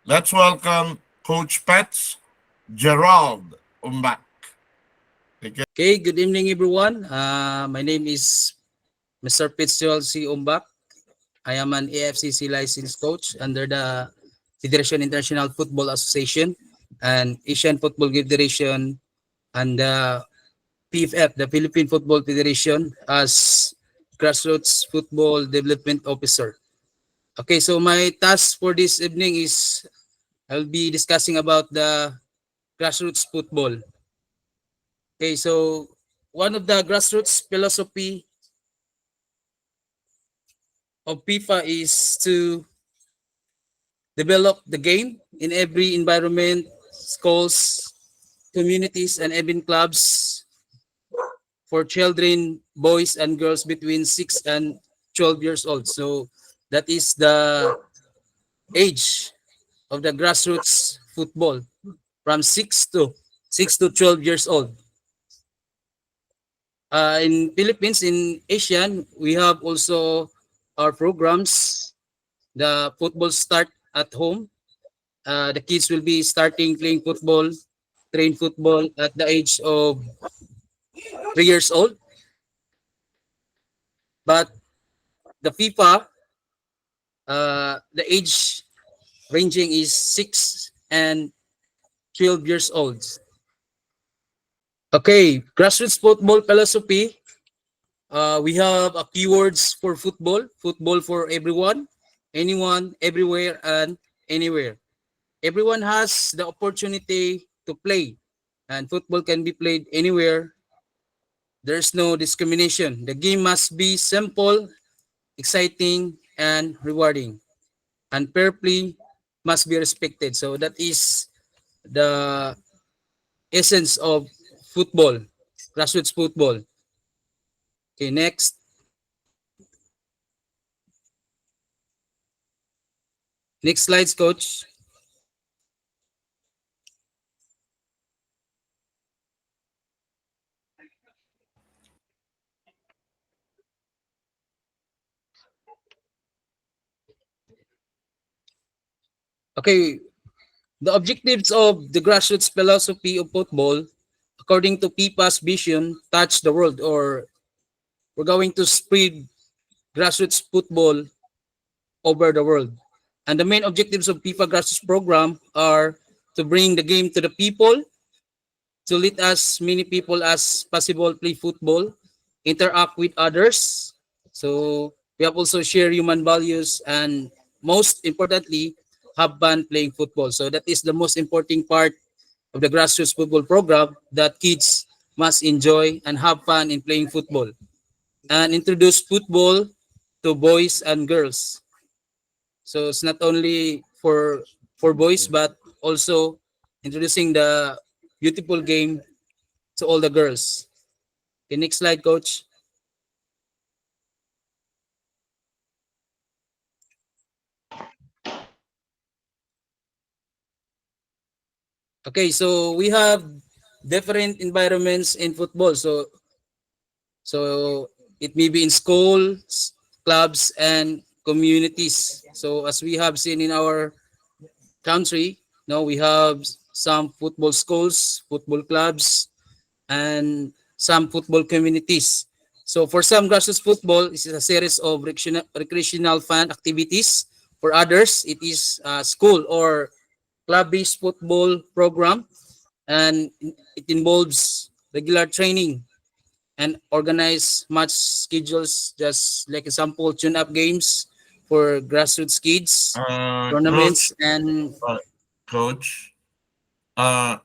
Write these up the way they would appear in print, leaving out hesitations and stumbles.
Let's welcome Coach Pets Gerald Umbach. Thank you. Okay, good evening everyone. My name is Mr. Pets Gerald Umbach. I am an AFCC licensed coach under the Federation International Football Association and Asian Football Federation and the PFF, the Philippine Football Federation, as Grassroots Football Development Officer. Okay, so my task for this evening is I'll be discussing about the grassroots football. Okay, so one of the grassroots philosophy of FIFA is to develop the game in every environment, schools, communities, and even clubs for children, boys and girls between 6 and 12 years old. So that is the age of the grassroots football from 6 to 12 years old. In Philippines, in Asian, we have also our programs. The football start at home. The kids will be starting playing football, train football at the age of 3 years old. But the FIFA, the age ranging is 6 and 12 years old. Okay, grassroots football philosophy. We have a keywords for football. Football for everyone, anyone, everywhere, and anywhere. Everyone has the opportunity to play, and football can be played anywhere. There's no discrimination. The game must be simple, exciting, and rewarding. And fair play must be respected. So that is the essence of football, grassroots football. Okay, next. Next slides, coach. Okay, the objectives of the grassroots philosophy of football, according to PIPA's vision, touch the world, or we're going to spread grassroots football over the world. And the main objectives of FIFA grassroots program are to bring the game to the people, to let as many people as possible play football, interact with others. So we have also share human values and most importantly, have fun playing football. So that is the most important part of the grassroots football program that kids must enjoy and have fun in playing football and introduce football to boys and girls. So it's not only for boys but also introducing the beautiful game to all the girls. Okay, next slide, coach. Okay, so we have different environments in football. So it may be in schools, clubs, and communities. So as we have seen in our country, now we have some football schools, football clubs, and some football communities. So for some grassroots football, this is a series of recreational fun activities. For others, it is a school or club-based football program, and it involves regular training and organized match schedules, just like example, tune-up games for grassroots kids, Coach, tournaments, and uh, Coach,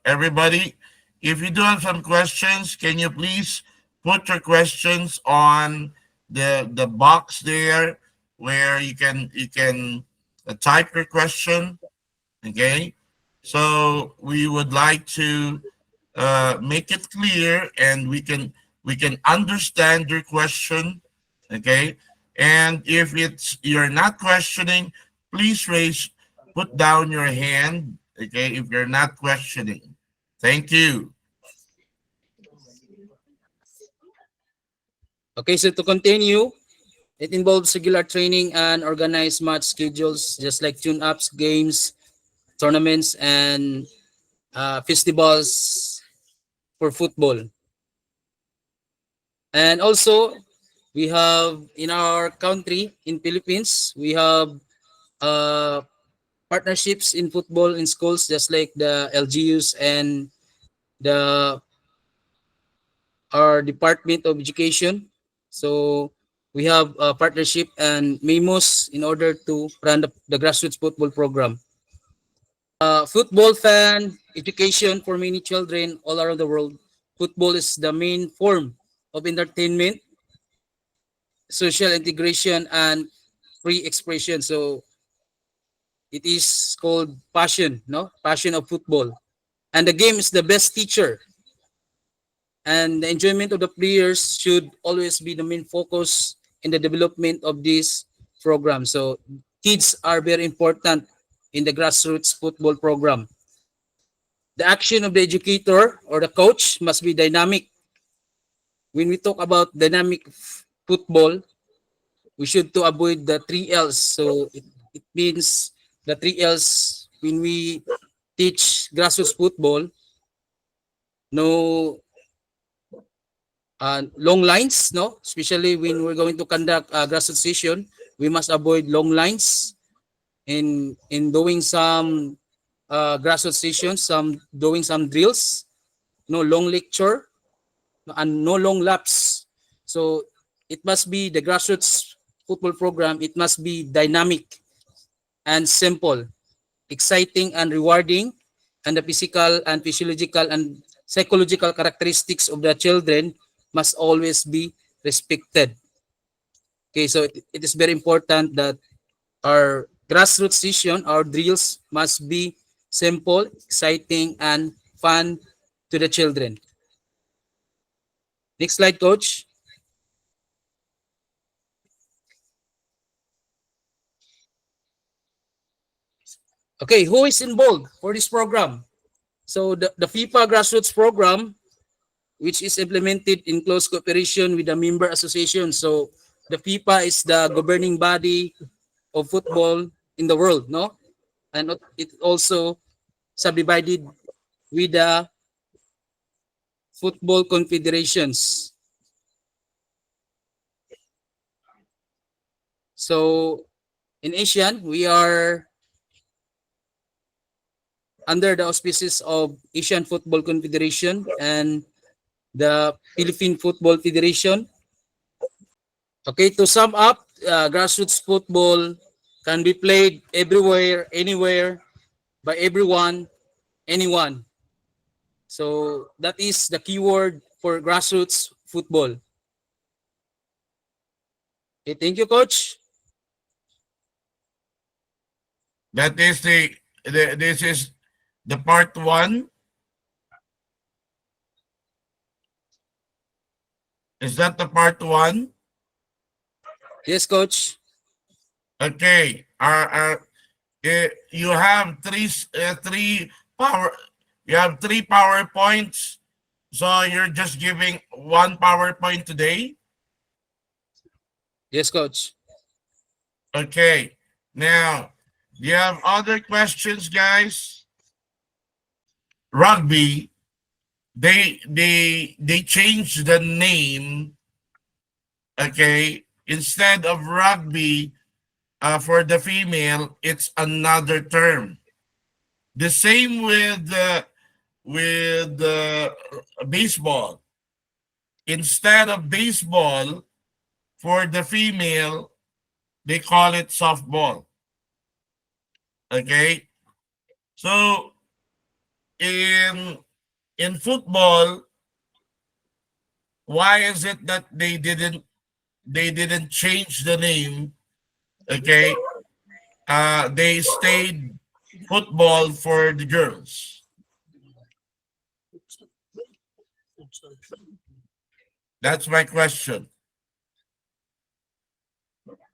everybody, if you do have some questions, can you please put your questions on the box there where you can type your question. Okay, so we would like to make it clear and we can understand your question. Okay, and if it's you're not questioning, please put down your hand. Okay, if you're not questioning, thank you. okay. So to continue, it involves regular training and organized match schedules, just like tune-ups, games, tournaments and festivals for football. And also, we have in our country, in Philippines, we have uh, partnerships in football in schools, just like the LGUs and the our Department of Education. So we have a partnership and memos in order to run the grassroots football program. Football fan education for many children all around the world. Football is the main form of entertainment, social integration, and free expression. So it is called passion, no? Passion of football. And the game is the best teacher. And the enjoyment of the players should always be the main focus in the development of this program. So kids are very important in the grassroots football program. The action of the educator or the coach must be dynamic. When we talk about dynamic football, we should to avoid the three L's. So it means the three L's when we teach grassroots football, no long lines, no? Especially when we're going to conduct a grassroots session, we must avoid long lines in doing some grassroots sessions, some doing some drills, no long lecture, and no long laps. So it must be the grassroots football program. It must be dynamic and simple, exciting and rewarding, and the physical and physiological and psychological characteristics of the children must always be respected. Okay, so it is very important that our grassroots session, our drills must be simple, exciting, and fun to the children. Next slide, coach. Okay, who is involved for this program? So the FIFA grassroots program, which is implemented in close cooperation with the member association. So the FIFA is the governing body of football in the world, no? And it also subdivided with the football confederations. So in Asian, we are under the auspices of Asian Football Confederation and the Philippine Football Federation. Okay, to sum up, grassroots football can be played everywhere, anywhere, by everyone, anyone. So that is the keyword for grassroots football. Okay, thank you, coach. That is the this is the part one. Is that the part one? Yes, coach. Okay. You have three power. You have three PowerPoints. So you're just giving one PowerPoint today. Yes, coach. Okay. Now, do you have other questions, guys? Rugby. They changed the name. Okay. Instead of rugby, for the female, it's another term. The same with baseball. Instead of baseball, for the female, they call it softball. Okay, so in in football, why is it that they didn't change the name? Okay, they stayed football for the girls. That's my question.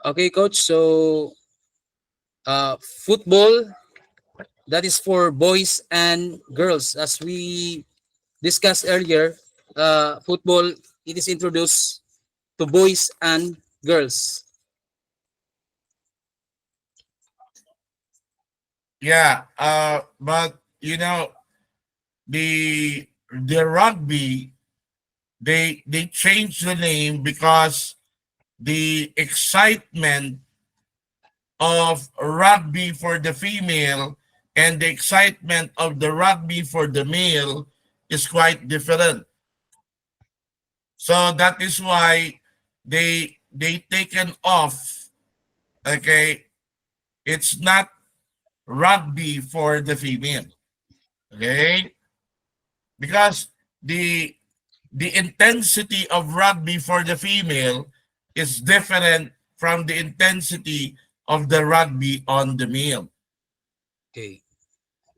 Okay, coach. So football, that is for boys and girls. As we discussed earlier, football, it is introduced to boys and girls. Yeah, but you know the rugby, they changed the name because the excitement of rugby for the female and the excitement of the rugby for the male is quite different. So that is why they taken off. Okay, it's not rugby for the female. Okay, because the intensity of rugby for the female is different from the intensity of the rugby on the male. Okay.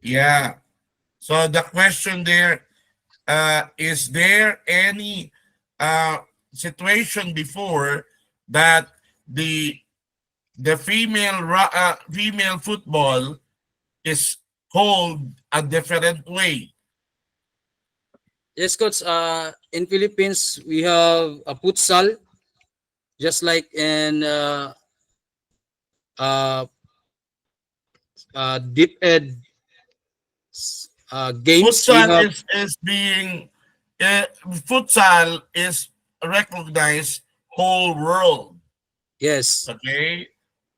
Yeah. So the question there, is there any situation before that the female football is called a different way? Yes, coach. In Philippines, we have a futsal, just like in uh, deep ed games. We Futsal have is being futsal is recognized whole world. yes, Okay,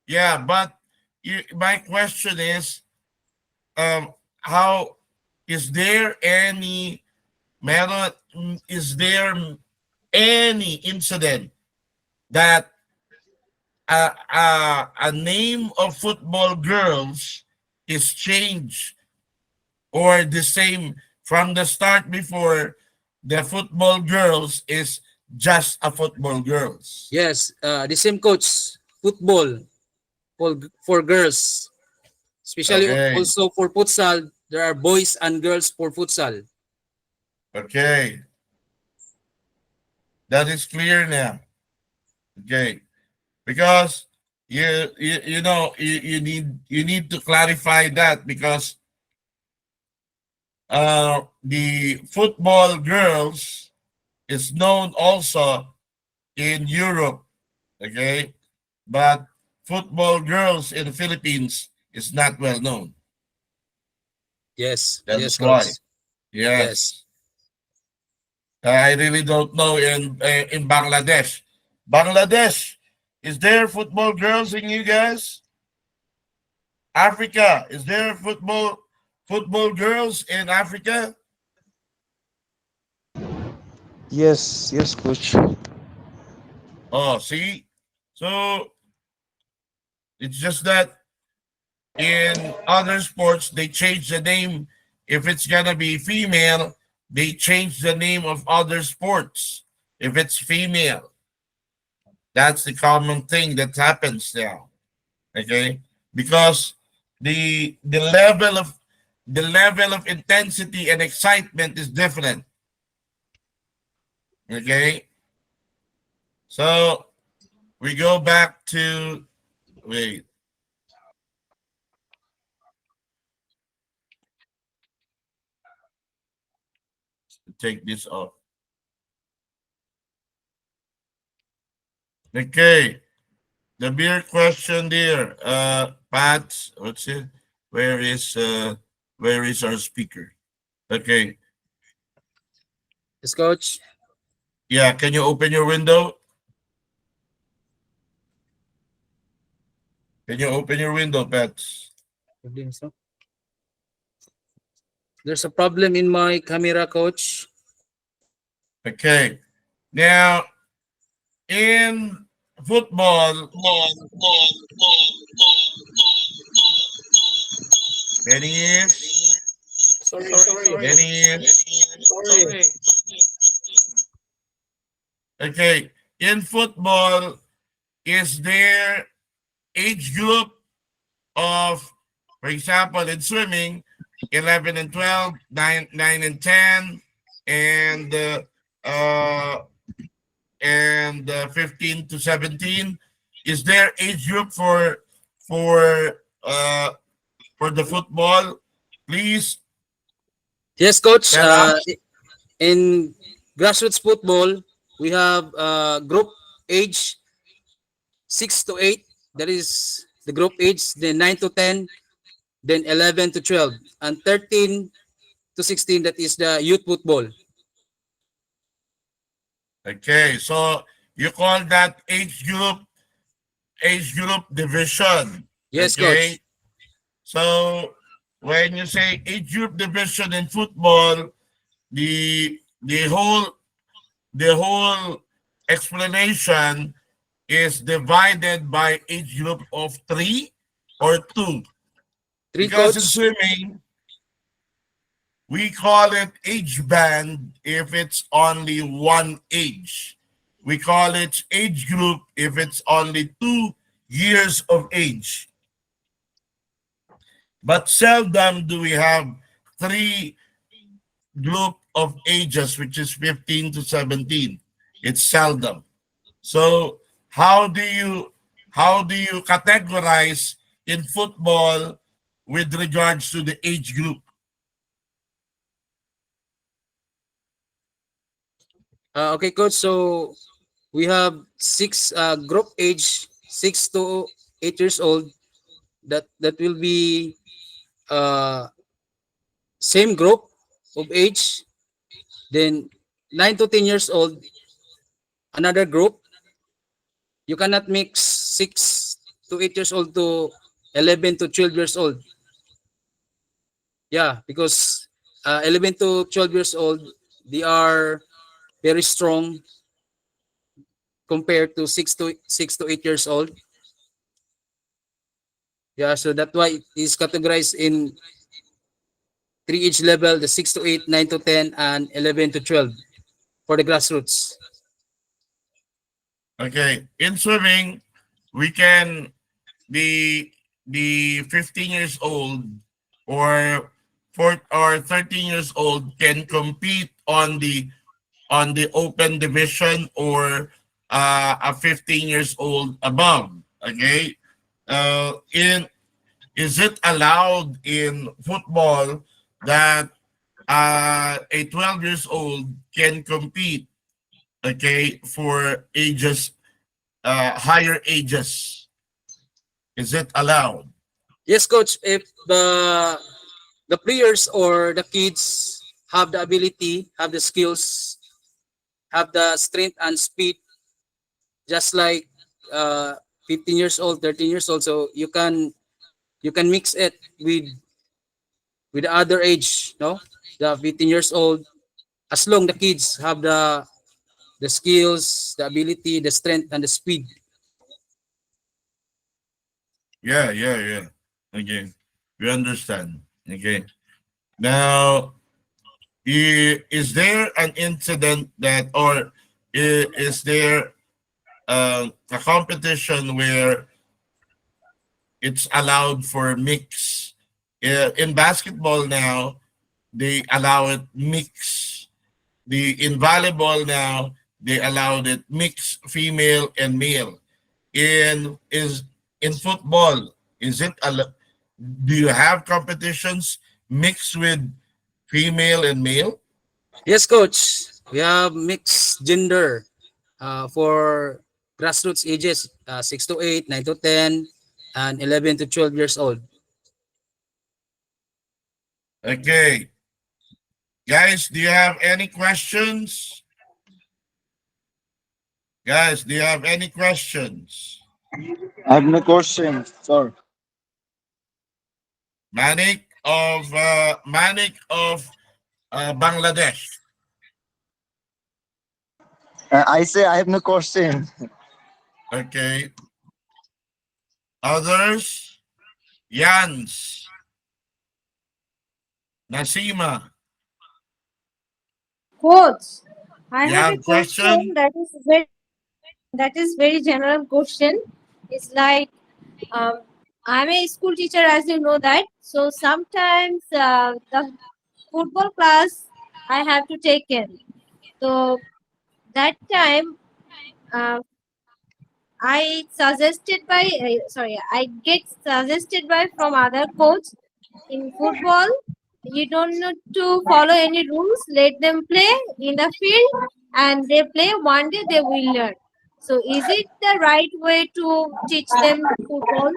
yeah, but my question is, how is there any meron is there any incident that a name of football girls is changed or the same from the start before the football girls is just a football girls? yes. The same coach. Football for girls, especially Okay, also for futsal. There are boys and girls for futsal. okay, that is clear now. Okay, because you need to clarify that because the football girls is known also in Europe, okay, but football girls in the Philippines is not well known. Yes, That yes, is why. coach. Yes. Yes, I really don't know in Bangladesh. Bangladesh, is there football girls in you guys? Africa, is there football girls in Africa? Yes, yes, coach. Oh, see, so it's just that in other sports they change the name. If it's gonna be female, they change the name of other sports. If it's female, that's the common thing that happens now. Okay, because the level of intensity and excitement is different. Okay, so we go back to wait, take this off. Okay, the beer question there, Pat, what's it? Where is uh where is our speaker? Okay. Yes, coach. Yeah, can you open your window? Can you open your window, Pat? Problems, no? There's a problem in my camera, coach. Okay. Now in football, Dennis, Sorry. Dennis. Sorry. Okay. In football, is there age group of, for example, in swimming, 11 and 12, 9 and 10, and uh, 15 to 17. Is there age group for uh, for the football? Please Yes, coach. tell us. In grassroots football, we have group age 6 to 8. That is the group age. The 9 to 10 then 11 to 12, and 13 to 16, that is the youth football. Okay, so you call that age group division. Yes, Okay, coach. so when you say age group division in football, the whole explanation is divided by age group of three or two. Three, Because in coach. swimming, we call it age band if it's only one age. We call it age group if it's only 2 years of age. But seldom do we have three group of ages, which is 15 to 17. It's seldom. So how do you categorize in football with regards to the age group? Okay, coach. So we have six group age 6 to 8 years old. That will be uh, same group of age. Then 9 to 10 years old, another group. You cannot mix 6 to 8 years old to 11 to 12 years old. Yeah, because 11 to 12 years old, they are very strong compared to 6 to 8 years old. Yeah, so that's why it is categorized in three age level: the 6 to 8, 9 to 10, and 11 to 12 for the grassroots. Okay, in swimming, we can the 15 years old or 13 years old can compete on the open division or a 15 years old above. Okay, in is it allowed in football that a 12 years old can compete? Okay, for ages higher ages, is it allowed? Yes, coach. If the players or the kids have the ability, have the skills, have the strength and speed, just like uh, 15 years old, 13 years old, so you can mix it with the other age, no? The 15 years old, as long the kids have the skills, the ability, the strength, and the speed. Yeah, yeah, yeah. Okay, we understand. Okay, now is there an incident that, or is there a competition where it's allowed for mix? In basketball now, they allow it mix. In volleyball now, they allowed it mix female and male. In football, do you have competitions mixed with female and male? Yes, coach. We have mixed gender for grassroots ages 6 to 8, 9 to 10, and 11 to 12 years old. Okay, guys, do you have any questions? Guys, do you have any questions? I have no question, sir. Manik of Bangladesh. I say I have no question. Okay, others. Jans, Nasima, Coach, I you have a have question question? that is very general question. It's like um, I'm a school teacher, as you know that. So sometimes the football class I have to take in. So that time uh, I get suggested by from other coach in football. You don't need to follow any rules. Let them play in the field, and they play. One day they will learn. So, is it the right way to teach them football?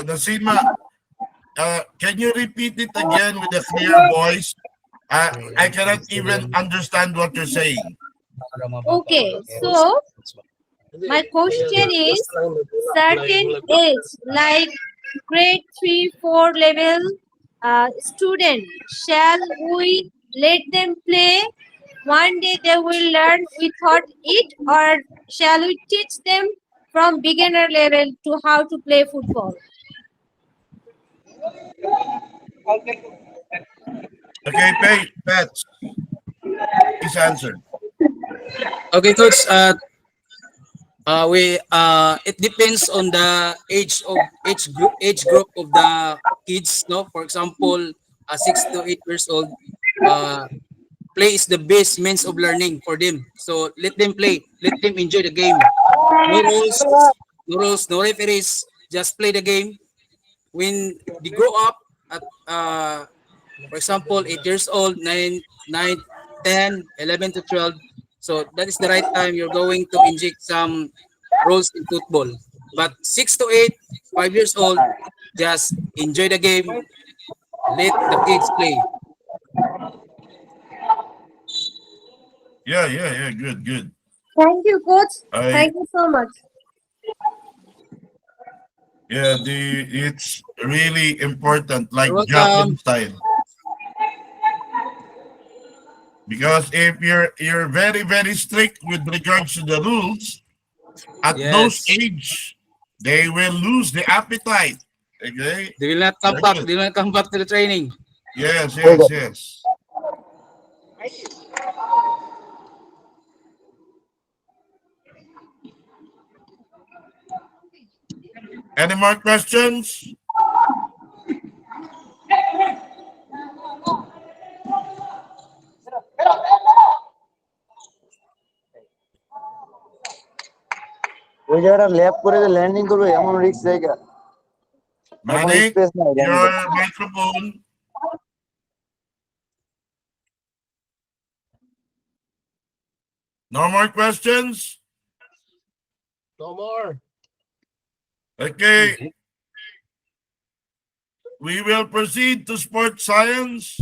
Nasima, can you repeat it again with a clear voice? I cannot even understand what you're saying. Okay, so my question is certain age like grade 3 4 level student, shall we let them play? One day they will learn without it, or shall we teach them from beginner level to how to play football? Okay, Pets, please answer. Okay, coach. We it depends on the age group of the kids. No, for example, 6 to 8 years old. Uh, Play is the best means of learning for them. So let them play. Let them enjoy the game. No rules, no referees. Just play the game. When they grow up at for example 8 years old, 11 to 12, so that is the right time you're going to inject some rules in football. But 6 to 8, 5 years old, just enjoy the game. Let the kids play. Yeah. Good. Thank you, coach. I Thank you so much. Yeah, it's really important, You're like welcome. juggling style. Because if you're very strict with regards to the rules, at those Yes. age, they will lose the appetite. Okay, They will not come very back. good. They will not come back to the training. Yes. Any more questions? ওই জায়গাটা ল্যাপ করে যে landing করবে এমন risk জায়গা, আর কোনো Manik, space নাই landing. your microphone. No more questions? No more. Okay. We will proceed to sports science.